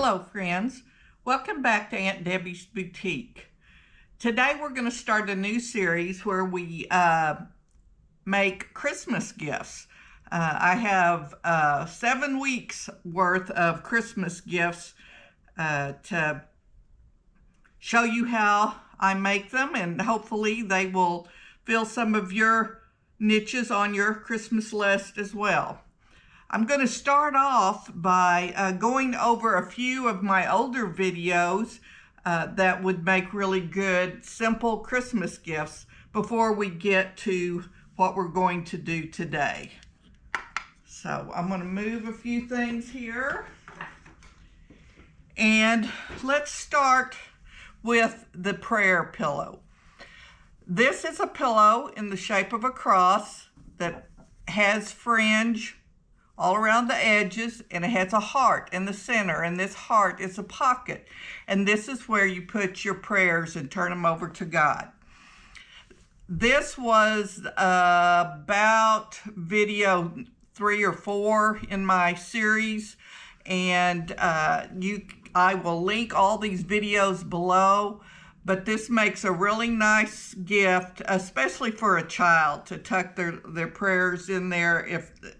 Hello friends, welcome back to Aunt Debbie's Boutique. Today we're going to start a new series where we make Christmas gifts. I have 7 weeks worth of Christmas gifts to show you how I make them, and hopefully they will fill some of your niches on your Christmas list as well. I'm going to start off by going over a few of my older videos that would make really good, simple Christmas gifts before we get to what we're going to do today. So I'm going to move a few things here. And let's start with the prayer pillow. This is a pillow in the shape of a cross that has fringe all around the edges, and it has a heart in the center, and this heart is a pocket, and this is where you put your prayers and turn them over to God. This was about video 3 or 4 in my series, and I will link all these videos below. But this makes a really nice gift, especially for a child, to tuck their prayers in there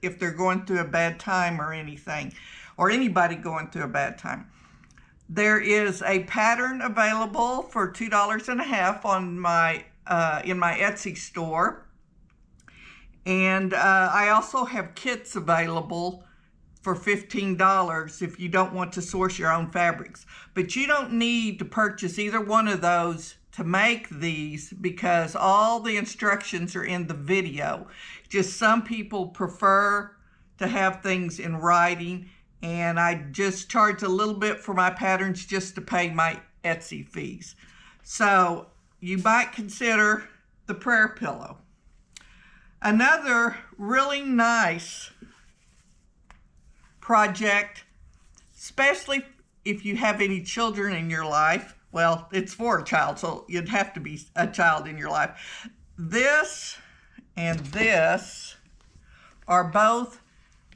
if they're going through a bad time or anything, or anybody going through a bad time. There is a pattern available for $2.50 on my in my Etsy store, and I also have kits available for $15 if you don't want to source your own fabrics. But you don't need to purchase either one of those to make these, because all the instructions are in the video. Just some people prefer to have things in writing, and I just charge a little bit for my patterns just to pay my Etsy fees. So you might consider the prayer pillow. Another really nice project, especially if you have any children in your life. Well, it's for a child, so you'd have to be a child in your life. This and this are both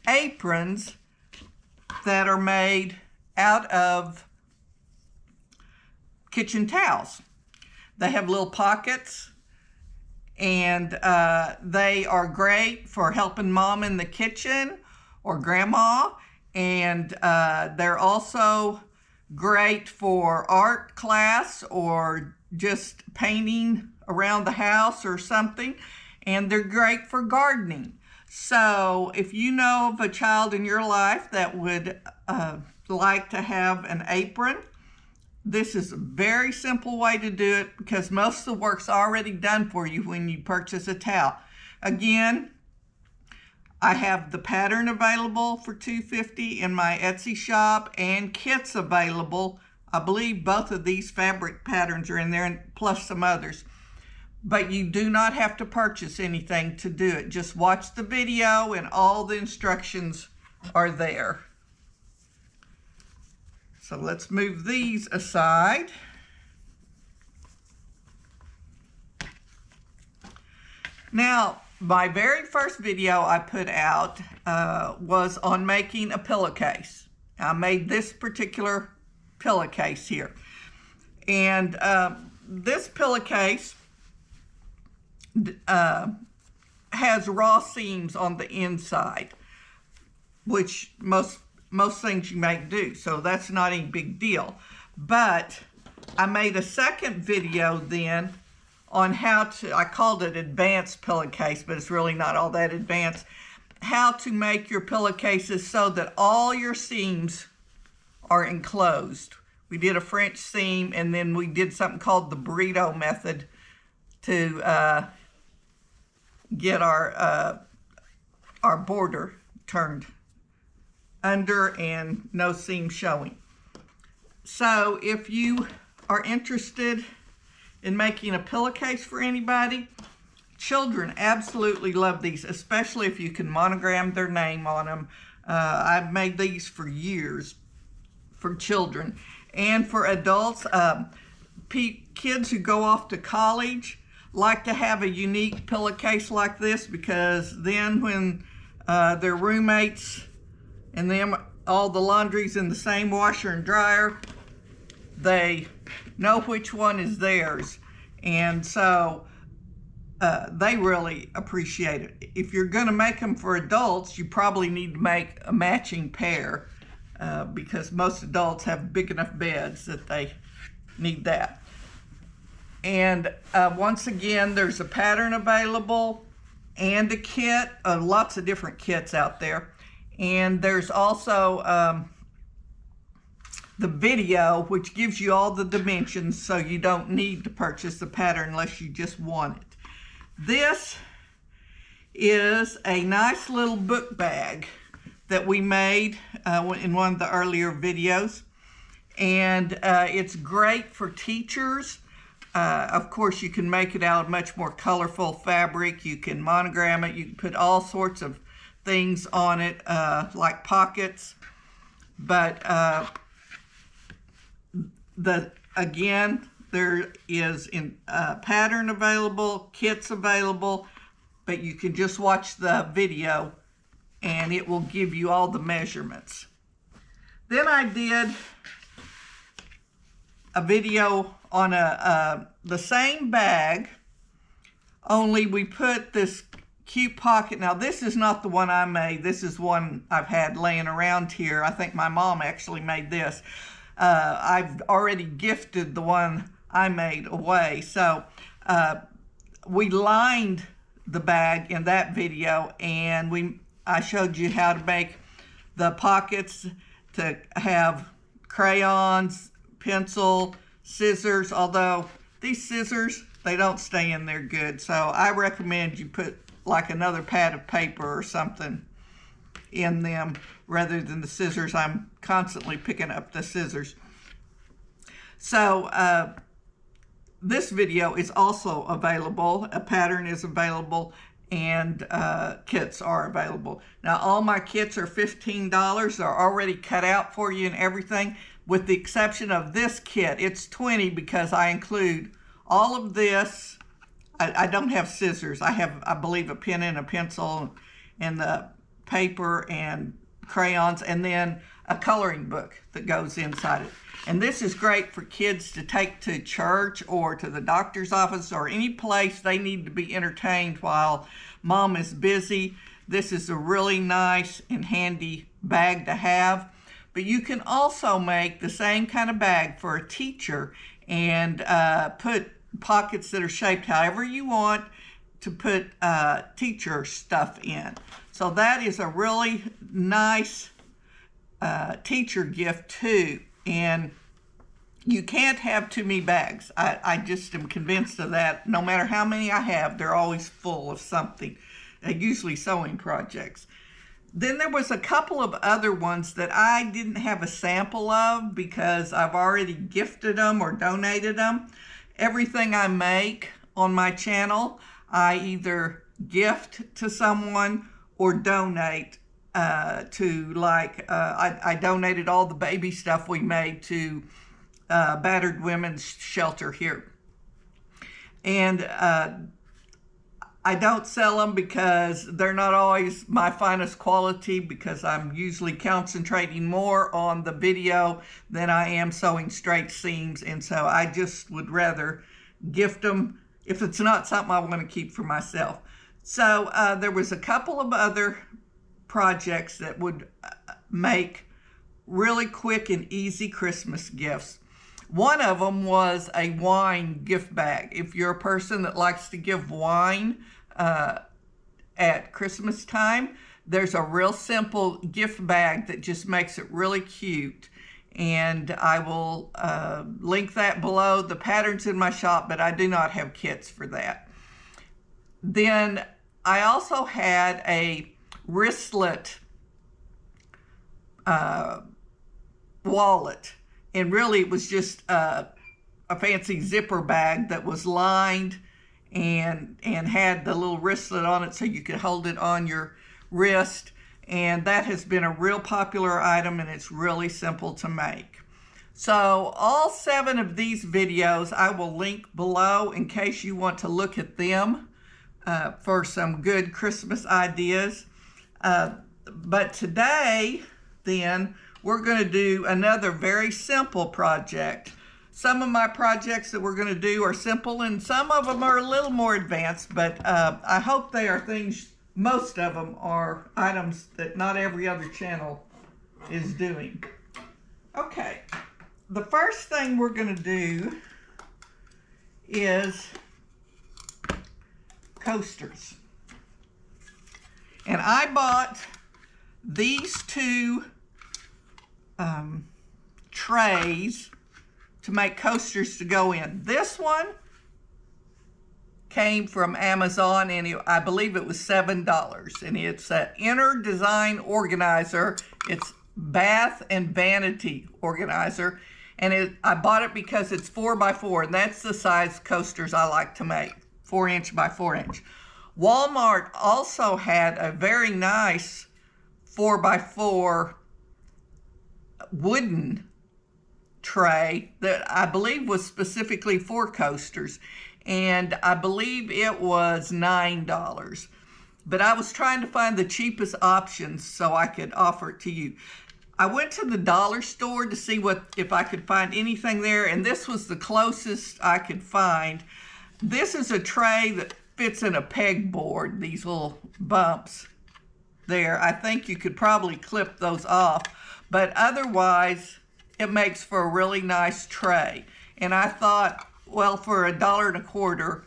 aprons that are made out of kitchen towels. They have little pockets, and they are great for helping mom in the kitchen or grandma, and they're also great for art class or just painting around the house or something, and they're great for gardening. So if you know of a child in your life that would like to have an apron, this is a very simple way to do it, because most of the work's already done for you when you purchase a towel. Again, I have the pattern available for $2.50 in my Etsy shop, and kits available. I believe both of these fabric patterns are in there, and plus some others. But you do not have to purchase anything to do it. Just watch the video and all the instructions are there. So let's move these aside. Now, my very first video I put out was on making a pillowcase. I made this particular pillowcase here. And this pillowcase has raw seams on the inside, which most things you make do, so that's not any big deal. But I made a second video then on how to, I called it advanced pillowcase, but it's really not all that advanced, how to make your pillowcases so that all your seams are enclosed. We did a French seam, and then we did something called the burrito method to get our border turned under and no seam showing. So if you are interested in making a pillowcase for anybody, children absolutely love these, especially if you can monogram their name on them. I've made these for years for children and for adults. Kids who go off to college like to have a unique pillowcase like this, because then when their roommates and them all the laundry's in the same washer and dryer, they know which one is theirs. And so they really appreciate it. If you're going to make them for adults, you probably need to make a matching pair because most adults have big enough beds that they need that. And once again, there's a pattern available and a kit, lots of different kits out there. And there's also the video, which gives you all the dimensions, so you don't need to purchase the pattern unless you just want it. This is a nice little book bag that we made in one of the earlier videos. And it's great for teachers. Of course, you can make it out of much more colorful fabric. You can monogram it. You can put all sorts of things on it, like pockets. But again, there is pattern available, kits available, but you can just watch the video and it will give you all the measurements. Then I did a video on the same bag, only we put this cute pocket. Now this is not the one I made. This is one I've had laying around here. I think my mom actually made this. I've already gifted the one I made away. So we lined the bag in that video, and I showed you how to make the pockets to have crayons, pencil, scissors, although these scissors, they don't stay in there good. So I recommend you put like another pad of paper or something in them rather than the scissors. I'm constantly picking up the scissors. So this video is also available. A pattern is available, and kits are available. Now all my kits are $15. They're already cut out for you and everything, with the exception of this kit. It's $20 because I include all of this. I don't have scissors. I have, I believe, a pen and a pencil and the paper and crayons, and then a coloring book that goes inside it. And this is great for kids to take to church or to the doctor's office or any place they need to be entertained while mom is busy. This is a really nice and handy bag to have. But you can also make the same kind of bag for a teacher and put pockets that are shaped however you want to put teacher stuff in. So that is a really nice teacher gift too. And you can't have too many bags. I just am convinced of that. No matter how many I have, they're always full of something, usually sewing projects. Then there was a couple of other ones that I didn't have a sample of because I've already gifted them or donated them. Everything I make on my channel, I either gift to someone or donate to, like, I donated all the baby stuff we made to Battered Women's Shelter here. And I don't sell them because they're not always my finest quality, because I'm usually concentrating more on the video than I am sewing straight seams. And so I just would rather gift them if it's not something I want to keep for myself. So there was a couple of other projects that would make really quick and easy Christmas gifts. One of them was a wine gift bag. If you're a person that likes to give wine at Christmas time, there's a real simple gift bag that just makes it really cute. And I will link that below. The pattern's in my shop, but I do not have kits for that. Then I also had a wristlet wallet. And really it was just a fancy zipper bag that was lined and had the little wristlet on it so you could hold it on your wrist. And that has been a real popular item, and it's really simple to make. So all 7 of these videos I will link below in case you want to look at them for some good Christmas ideas. But today, then we're going to do another very simple project. Some of my projects that we're going to do are simple, and some of them are a little more advanced, but I hope they are things, most of them are items that not every other channel is doing. Okay, the first thing we're going to do is coasters. And I bought these two trays to make coasters to go in. This one came from Amazon, and I believe it was $7. And it's an inner design organizer. It's bath and vanity organizer. And I bought it because it's 4x4, and that's the size coasters I like to make, 4" by 4". Walmart also had a very nice 4x4 wooden tray that I believe was specifically for coasters, and I believe it was $9. But I was trying to find the cheapest options so I could offer it to you. I went to the dollar store to see if I could find anything there, and this was the closest I could find. This is a tray that fits in a pegboard, these little bumps there. I think you could probably clip those off, but otherwise it makes for a really nice tray. And I thought, well, for $1.25,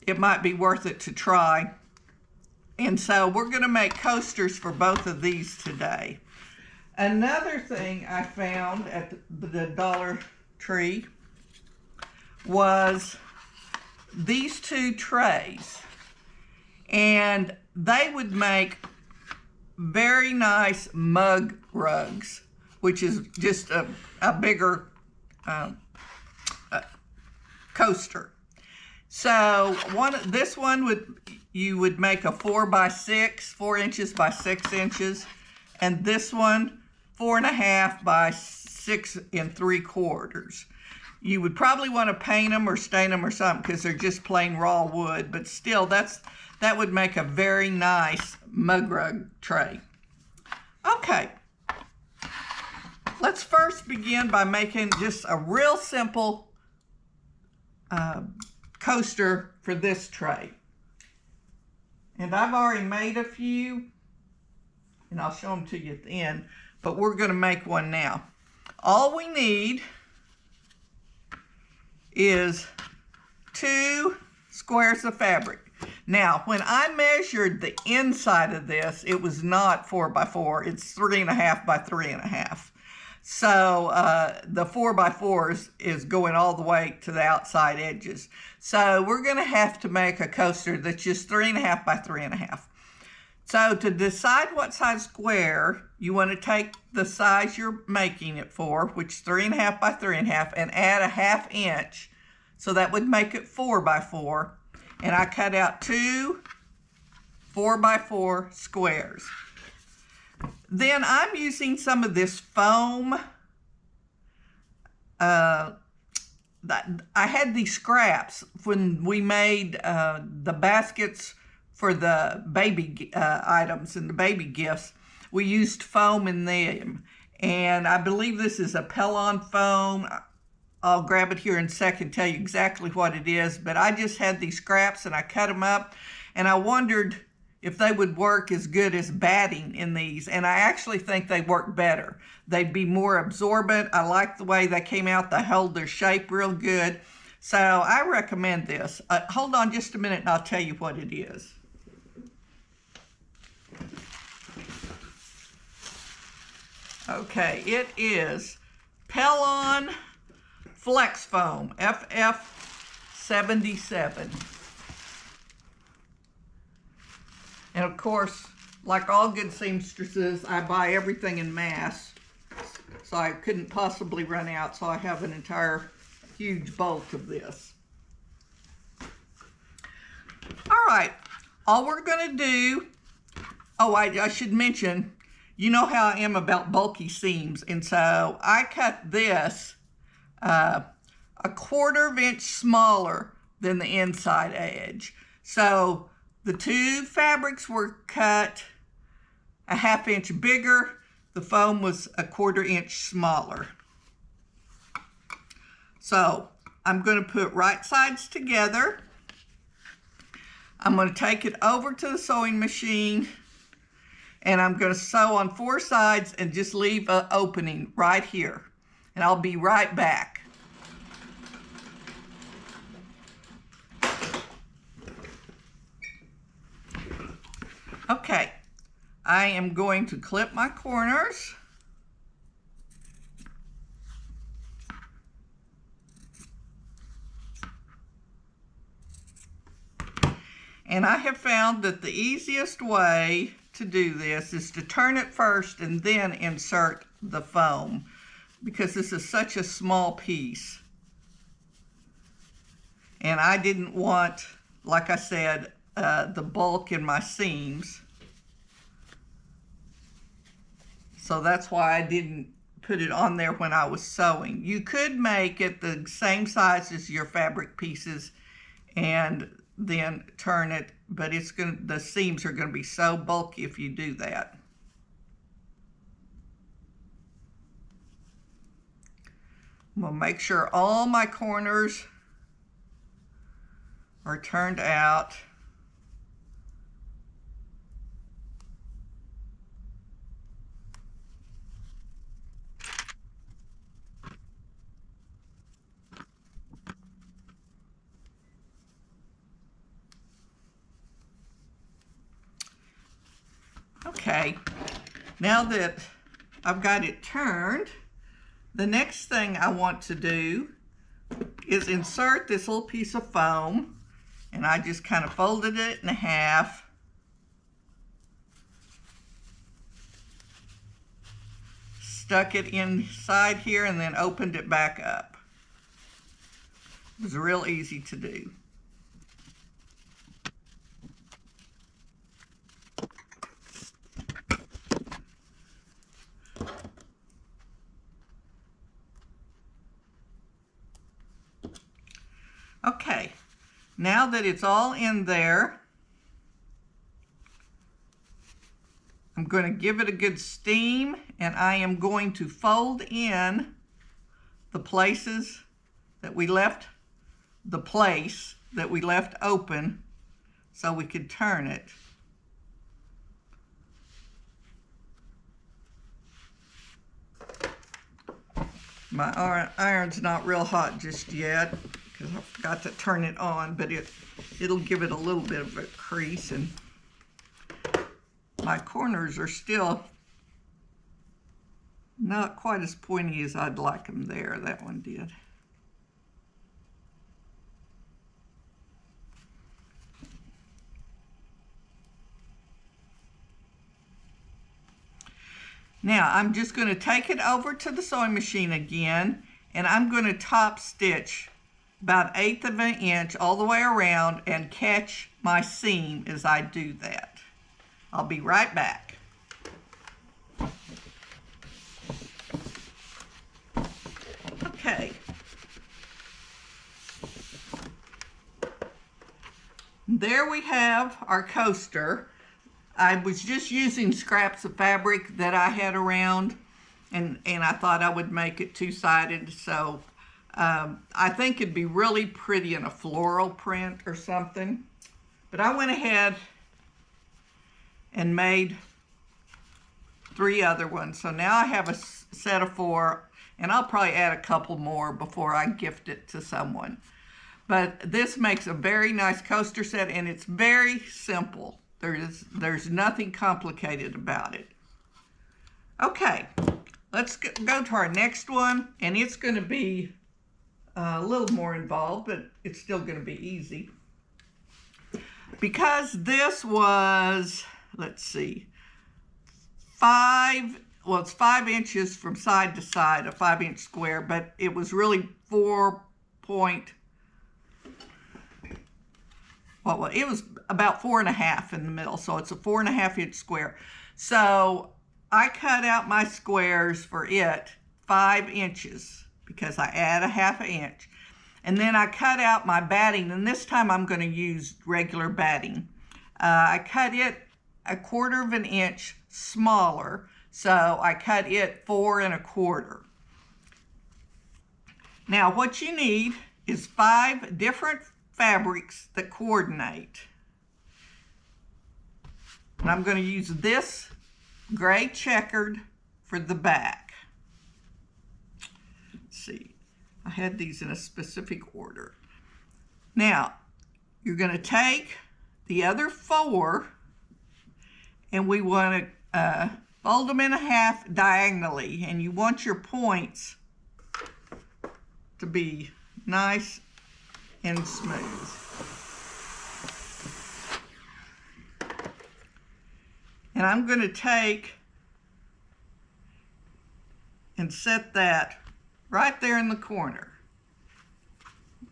it might be worth it to try. And so we're going to make coasters for both of these today. Another thing I found at the Dollar Tree was these two trays, and they would make very nice mug rugs, which is just a bigger coaster. So this one you would make a 4x6, 4 inches by 6 inches, and this one 4.5 by 6 3/4. You would probably want to paint them or stain them or something because they're just plain raw wood, but still that would make a very nice mug rug tray. Okay, let's first begin by making just a real simple coaster for this tray. And I've already made a few, and I'll show them to you at the end, but we're going to make one now. All we need is 2 squares of fabric. Now, when I measured the inside of this, it was not 4x4, it's 3.5 by 3.5. So the 4x4 is going all the way to the outside edges. So we're going to have to make a coaster that's just 3.5 by 3.5. So to decide what size square, you want to take the size you're making it for, which is 3.5 by 3.5, and add a 1/2 inch. So that would make it 4x4. And I cut out 2 4x4 squares. Then I'm using some of this foam. I had these scraps when we made the baskets for the baby items and the baby gifts. We used foam in them. And I believe this is a Pellon foam. I'll grab it here in a second, tell you exactly what it is. But I just had these scraps and I cut them up. And I wondered if they would work as good as batting in these. And I actually think they work better. They'd be more absorbent. I like the way they came out. They hold their shape real good. So I recommend this. Hold on just a minute and I'll tell you what it is. Okay, it is Pellon Flex Foam, FF77. And of course, like all good seamstresses, I buy everything in mass. So I couldn't possibly run out, so I have an entire huge bulk of this. All right, all we're gonna do, oh, I should mention, you know how I am about bulky seams, and so I cut this a 1/4 inch smaller than the inside edge. So the two fabrics were cut a 1/2 inch bigger. the foam was a 1/4 inch smaller. So I'm going to put right sides together. I'm going to take it over to the sewing machine, and I'm going to sew on 4 sides and just leave an opening right here. And I'll be right back. Okay, I am going to clip my corners. And I have found that the easiest way to do this is to turn it first and then insert the foam, because this is such a small piece. And I didn't want, like I said, the bulk in my seams. So that's why I didn't put it on there when I was sewing. You could make it the same size as your fabric pieces and then turn it, but the seams are going to be so bulky if you do that. I'm going to make sure all my corners are turned out. Okay, now that I've got it turned, the next thing I want to do is insert this little piece of foam, and I just kind of folded it in half. Stuck it inside here and then opened it back up. It was real easy to do. Okay, now that it's all in there, I'm going to give it a good steam, and I am going to fold in the places that we left, the place that we left open so we could turn it. My iron's not real hot just yet, because I forgot to turn it on, but it'll give it a little bit of a crease, and my corners are still not quite as pointy as I'd like them there. That one did. Now I'm just going to take it over to the sewing machine again, and I'm going to top stitch about 1/8 of an inch all the way around and catch my seam as I do that. I'll be right back. Okay. There we have our coaster. I was just using scraps of fabric that I had around, and I thought I would make it two-sided, so I think it'd be really pretty in a floral print or something. But I went ahead and made 3 other ones. So now I have a set of 4, and I'll probably add a couple more before I gift it to someone. But this makes a very nice coaster set, and it's very simple. There's nothing complicated about it. Okay, let's go to our next one, and it's going to be a little more involved, but it's still going to be easy. Because this was, let's see, it's 5 inches from side to side, a 5-inch square, but it was really it was about 4.5 in the middle, so it's a 4.5-inch square. So I cut out my squares for it 5 inches because I add a 1/2 inch. And then I cut out my batting, and this time I'm going to use regular batting. I cut it 1/4 of an inch smaller So I cut it 4 1/4. Now what you need is 5 different fabrics that coordinate. And I'm going to use this gray checkered for the back. Let's see, I had these in a specific order. Now, you're going to take the other 4 and we want to fold them in half diagonally, and you want your points to be nice and smooth. And I'm going to take and set that right there in the corner.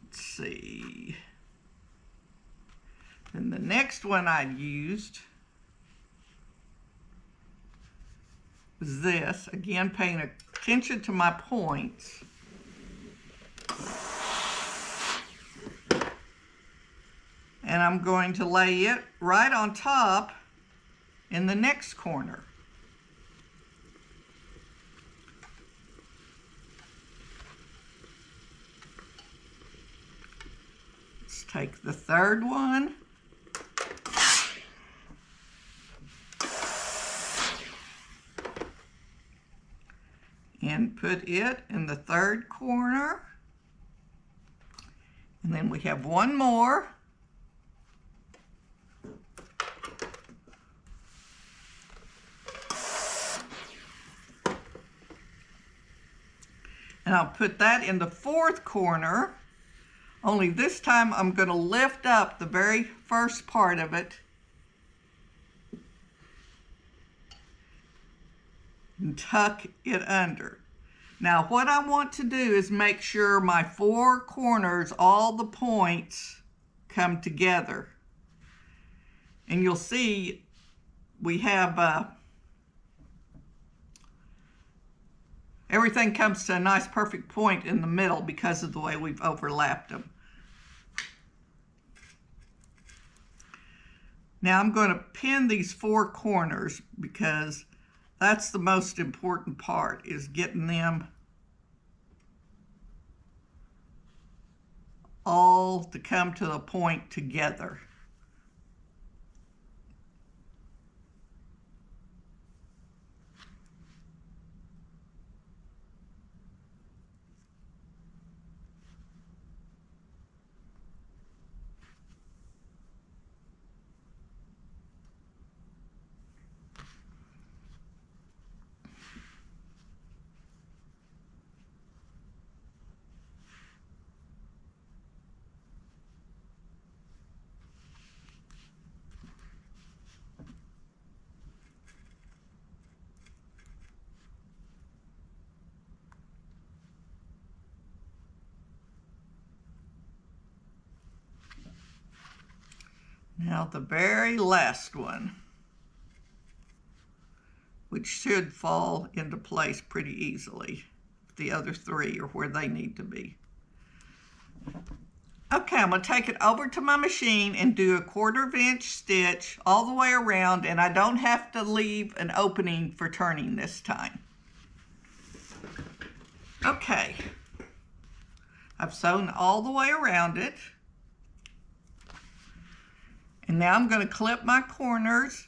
Let's see. And the next one I used was this. Again, paying attention to my points. And I'm going to lay it right on top in the next corner. Let's take the third one. And put it in the third corner. And then we have one more. And I'll put that in the fourth corner, only this time I'm going to lift up the very first part of it and tuck it under. Now what I want to do is make sure my 4 corners, all the points come together. And you'll see we have everything comes to a nice perfect point in the middle because of the way we've overlapped them. Now I'm going to pin these 4 corners because that's the most important part, is getting them all to come to the point together. Now the very last one, which should fall into place pretty easily. The other 3 are where they need to be. Okay, I'm going to take it over to my machine and do a 1/4 inch stitch all the way around, and I don't have to leave an opening for turning this time. Okay, I've sewn all the way around it. And now I'm going to clip my corners,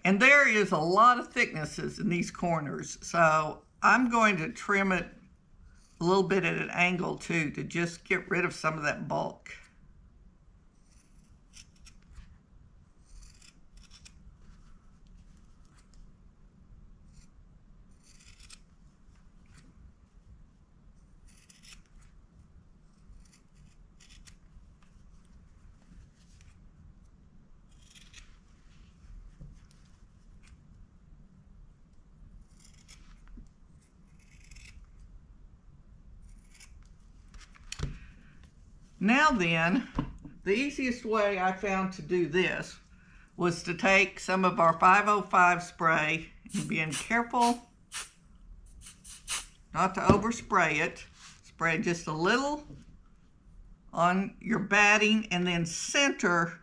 and there is a lot of thicknesses in these corners, so I'm going to trim it a little bit at an angle too to just get rid of some of that bulk. Now then, the easiest way I found to do this was to take some of our 505 spray and being careful not to overspray it. Spray just a little on your batting and then center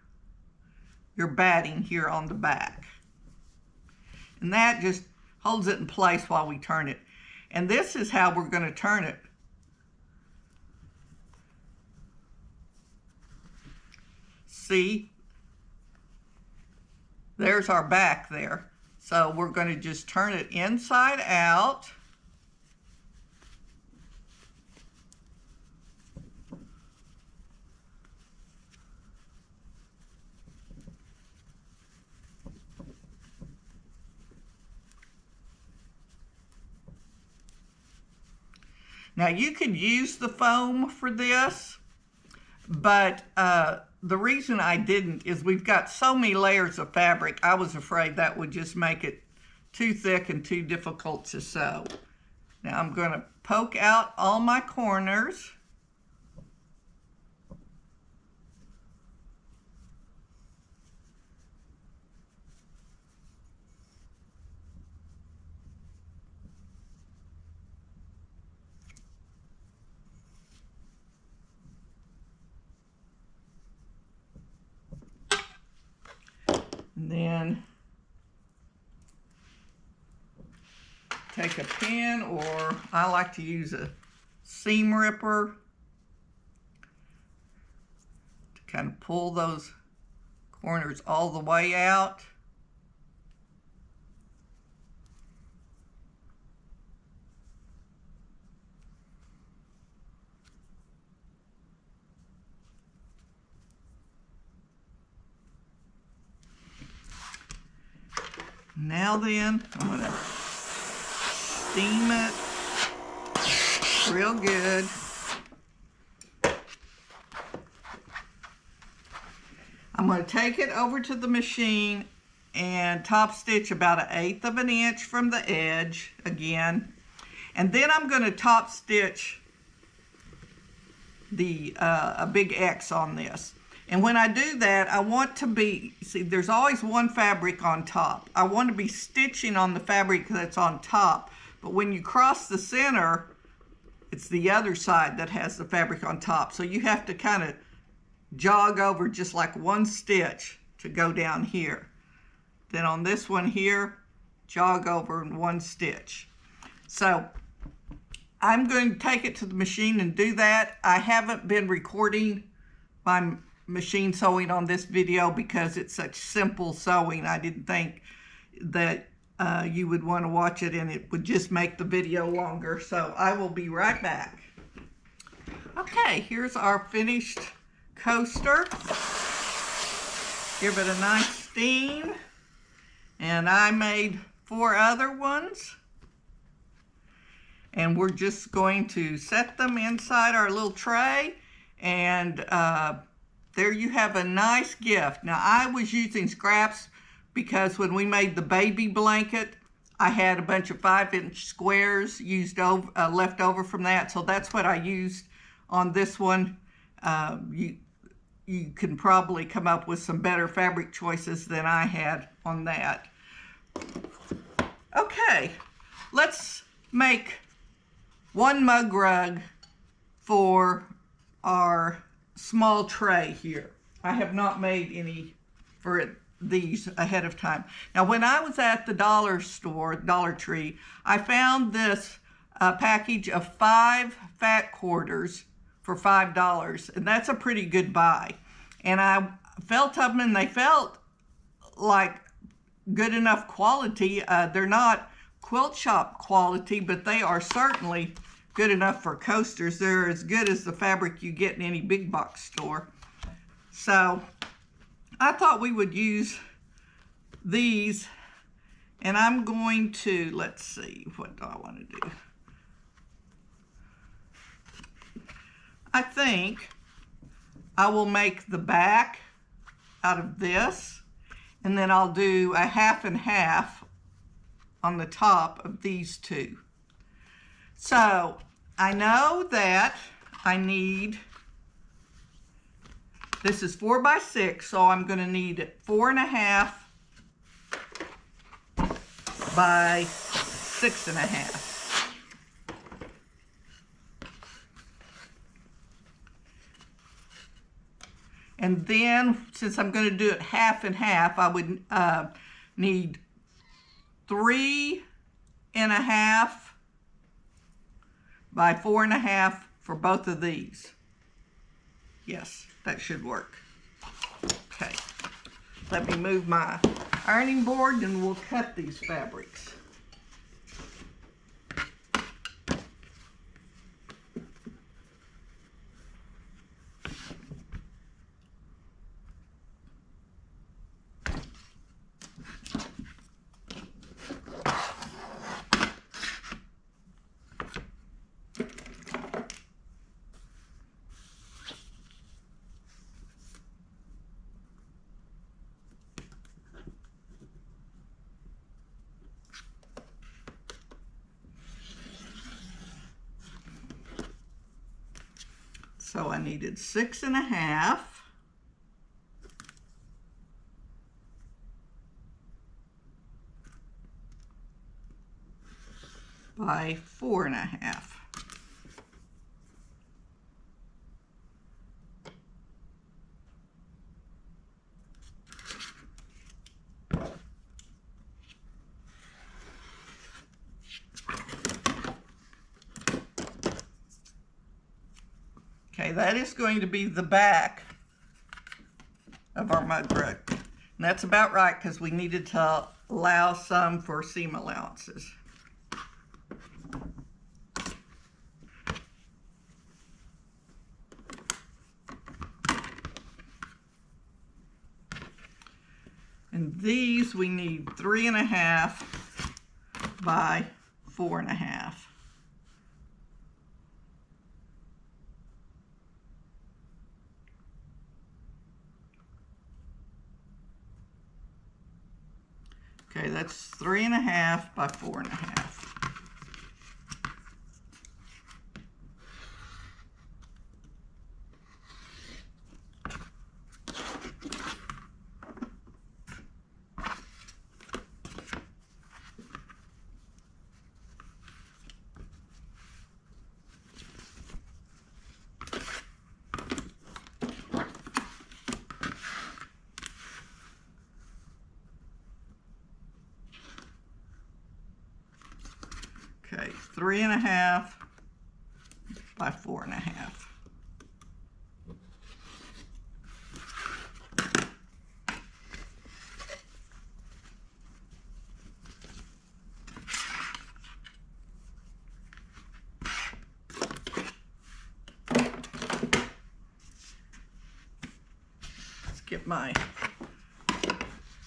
your batting here on the back. And that just holds it in place while we turn it. And this is how we're going to turn it. See, there's our back there. So we're going to just turn it inside out. Now you could use the foam for this, but the reason I didn't is we've got so many layers of fabric, I was afraid that would just make it too thick and too difficult to sew. Now I'm going to poke out all my corners. And then take a pin, or I like to use a seam ripper to kind of pull those corners all the way out. Now then, I'm going to steam it real good. I'm going to take it over to the machine and top stitch about 1/8 of an inch from the edge again. And then I'm going to top stitch a big X on this. And when I do that, I want to be, see, there's always one fabric on top. I want to be stitching on the fabric that's on top. But when you cross the center, it's the other side that has the fabric on top. So you have to kind of jog over just like one stitch to go down here. Then on this one here, jog over in one stitch. So I'm going to take it to the machine and do that. I haven't been recording my machine sewing on this video because it's such simple sewing. I didn't think that you would want to watch it and it would just make the video longer. So I will be right back. Okay, here's our finished coaster. Give it a nice steam. And I made 4 other ones. And we're just going to set them inside our little tray. And there you have a nice gift. Now I was using scraps because when we made the baby blanket, I had a bunch of 5-inch squares left over from that. So that's what I used on this one. You can probably come up with some better fabric choices than I had on that. Okay, let's make one mug rug for our small tray here. I have not made any for these ahead of time. Now when I was at the dollar store, Dollar Tree, I found this package of 5 fat quarters for $5, and that's a pretty good buy. And I felt of them and they felt like good enough quality. They're not quilt shop quality, but they are certainly good enough for coasters. They're as good as the fabric you get in any big box store. So I thought we would use these, and I'm going to, let's see, what do I want to do? I think I will make the back out of this, and then I'll do a 1/2 and 1/2 on the top of these two. So I know that I need, this is 4 by 6, so I'm going to need 4 1/2 by 6 1/2. And then, since I'm going to do it 1/2 and 1/2, I would need 3 4.5 by 4.5 for both of these. Yes, that should work. Okay, let me move my ironing board and we'll cut these fabrics. So I needed 6.5 by 4.5. Okay, that is going to be the back of our mug rug. And that's about right because we needed to allow some for seam allowances. And these we need 3.5 by 4.5. Okay, that's 3.5 by 4.5. Okay, 3.5 by 4.5. Let's get my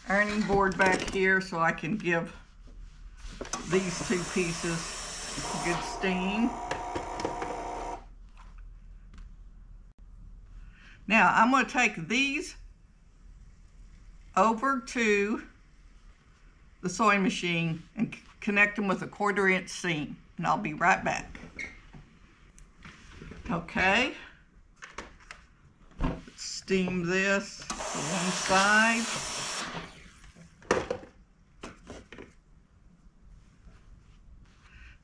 ironing board back here so I can give these two pieces a good steam. Now I'm going to take these over to the sewing machine and connect them with a 1/4 inch seam, and I'll be right back. Okay, let's steam this to one side.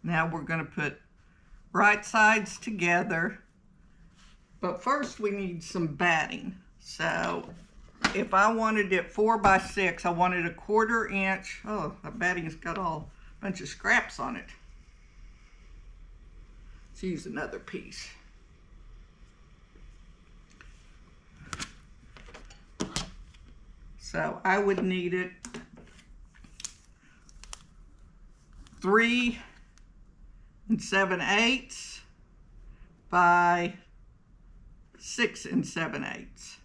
Now we're going to put right sides together, but first we need some batting. So if I wanted it 4 by 6, I wanted a 1/4 inch. Oh, the batting's got all a bunch of scraps on it. Let's use another piece. So I would need it 3 7/8 by 6 7/8.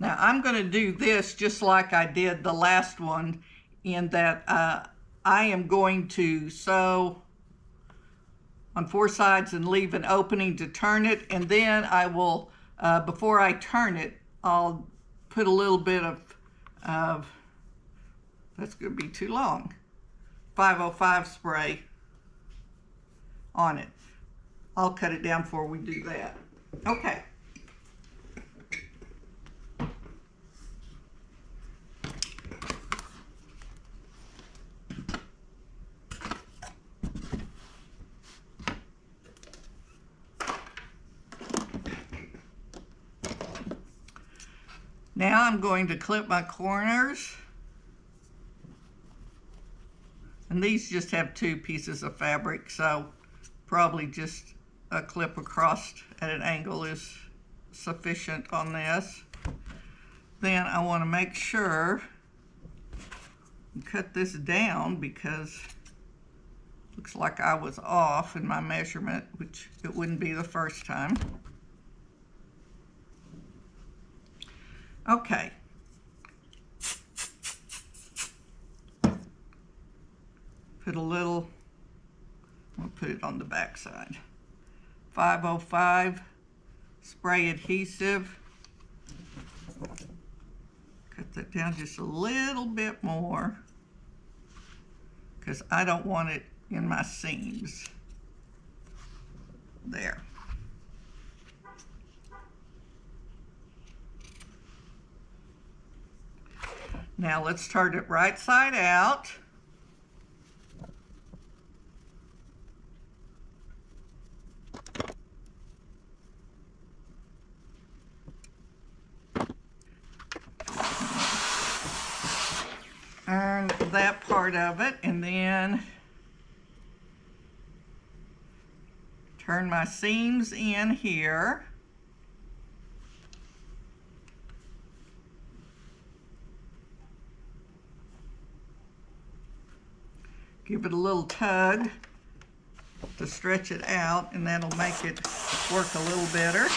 Now I'm going to do this just like I did the last one, in that I am going to sew on 4 sides and leave an opening to turn it, and then I will, before I turn it, I'll put a little bit of that's going to be too long, 505 spray on it. I'll cut it down before we do that. Okay. Now I'm going to clip my corners. And these just have 2 pieces of fabric, so probably just a clip across at an angle is sufficient on this. Then I want to make sure and cut this down because it looks like I was off in my measurement, which it wouldn't be the first time. Okay. Put a little, I'm going to put it on the back side. 505 spray adhesive. Cut that down just a little bit more because I don't want it in my seams. There. Now let's turn it right side out. Iron that part of it, and then turn my seams in here. Give it a little tug to stretch it out, and that'll make it work a little better.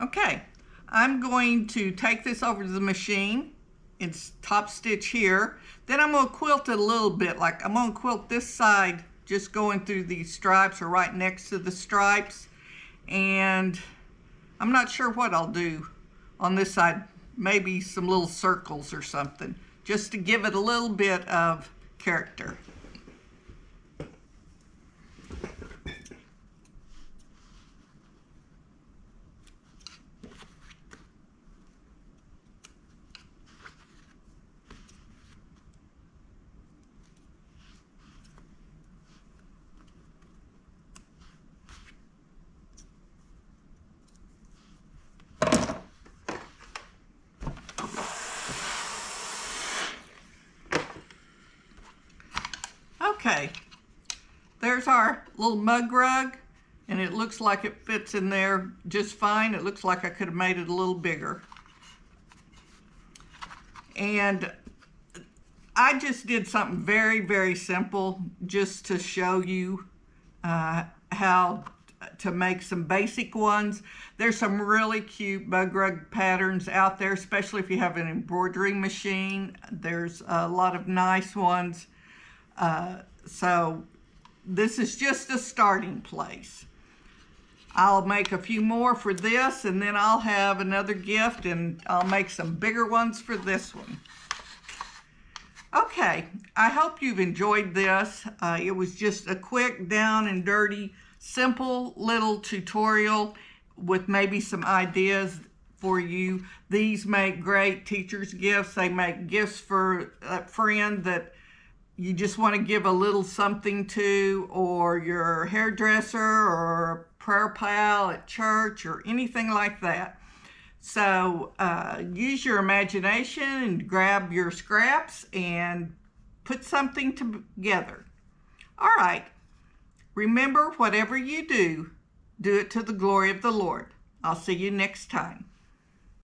Okay, I'm going to take this over to the machine. It's top stitch here. Then I'm going to quilt it a little bit. Like I'm going to quilt this side just going through these stripes or right next to the stripes. And I'm not sure what I'll do on this side. Maybe some little circles or something just to give it a little bit of character. Okay, there's our little mug rug, and it looks like it fits in there just fine. It looks like I could have made it a little bigger. And I just did something very, very simple just to show you how to make some basic ones. There's some really cute mug rug patterns out there, especially if you have an embroidery machine. There's a lot of nice ones. So this is just a starting place. I'll make a few more for this, and then I'll have another gift, and I'll make some bigger ones for this one. Okay, I hope you've enjoyed this. It was just a quick, down and dirty, simple little tutorial with maybe some ideas for you. These make great teacher's gifts. They make gifts for a friend that you just want to give a little something to, or your hairdresser, or a prayer pal at church, or anything like that. So use your imagination and grab your scraps and put something together. All right. Remember, whatever you do, do it to the glory of the Lord. I'll see you next time.